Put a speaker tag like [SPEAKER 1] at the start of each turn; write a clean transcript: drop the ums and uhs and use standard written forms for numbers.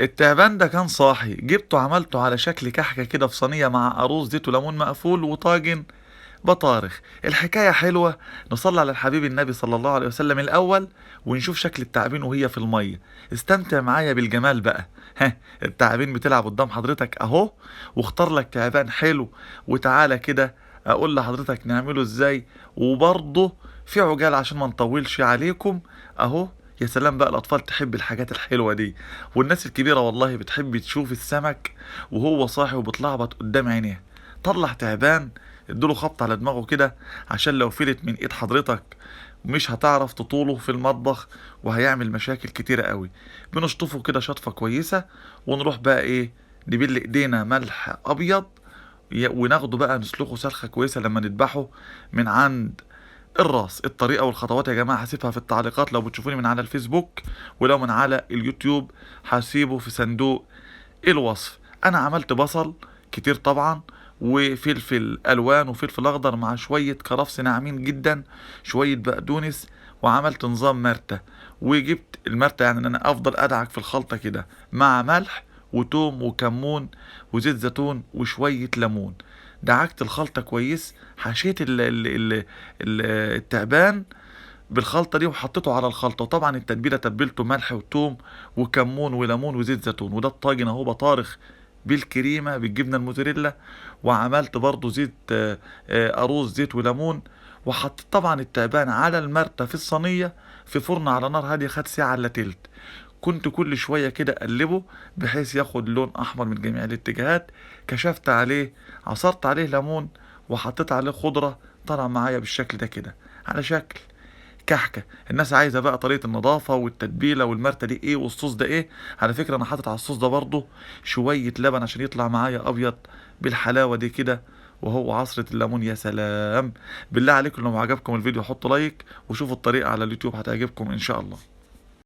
[SPEAKER 1] التعبان ده كان صاحي، جبته عملته على شكل كحكة كده في صينية مع أرز زيت وليمون مقفول وطاجن بطارخ. الحكاية حلوة. نصلي على الحبيب النبي صلى الله عليه وسلم الأول ونشوف شكل التعابين وهي في المية. استمتع معايا بالجمال بقى. ها، التعابين بتلعب قدام حضرتك اهو، واختار لك تعبان حلو وتعالى كده اقول لحضرتك نعمله ازاي. وبرضه في عجال عشان ما نطولش عليكم اهو. يا سلام بقى، الاطفال تحب الحاجات الحلوة دي، والناس الكبيرة والله بتحب تشوف السمك وهو صاحي وبتلعبط قدام عينيها. طلع تعبان، ادوله خبط على دماغه كده عشان لو فلت من ايد حضرتك مش هتعرف تطوله في المطبخ وهيعمل مشاكل كتيرة قوي. بنشطفه كده شطفة كويسة، ونروح بقى ايه، نبل ايدينا ملح ابيض، وناخده بقى نسلخه سلخة كويسة لما نذبحه من عند الراس. الطريقة والخطوات يا جماعة هسيبها في التعليقات لو بتشوفوني من على الفيسبوك، ولو من على اليوتيوب هسيبه في صندوق الوصف. انا عملت بصل كتير طبعا، وفلفل الوان وفلفل اخضر مع شوية كرفس ناعمين جدا، شوية بقدونس، وعملت نظام مرتة. وجبت المرتة يعني ان انا افضل ادعك في الخلطة كده مع ملح وتوم وكمون وزيت زيتون وشوية ليمون. دعكت الخلطة كويس، حشيت التعبان بالخلطة دي وحطيته على الخلطة. وطبعا التتبيلة تبلته ملح وتوم وكمون وليمون وزيت زيتون. وده الطاجن اهو بطارخ بالكريمة بالجبنة الموزاريلا. وعملت برضو زيت أروز زيت وليمون. وحطيت طبعا التعبان على المرتة في الصينية في فرن على نار هادية، خد ساعة الا تلت. كنت كل شوية كده أقلبه بحيث ياخد لون أحمر من جميع الاتجاهات. كشفت عليه، عصرت عليه ليمون، وحطيت عليه خضرة. طلع معايا بالشكل ده كده، على شكل كحكه. الناس عايزه بقى طريقه النظافه والتتبيله والمرته دي ايه والصوص ده ايه. على فكره انا حاطط على الصوص ده برضه شويه لبن عشان يطلع معايا ابيض بالحلاوه دي كده، وهو عصرة الليمون. يا سلام. بالله عليكم لو عجبكم الفيديو حطوا لايك، وشوفوا الطريقة على اليوتيوب هتعجبكم ان شاء الله.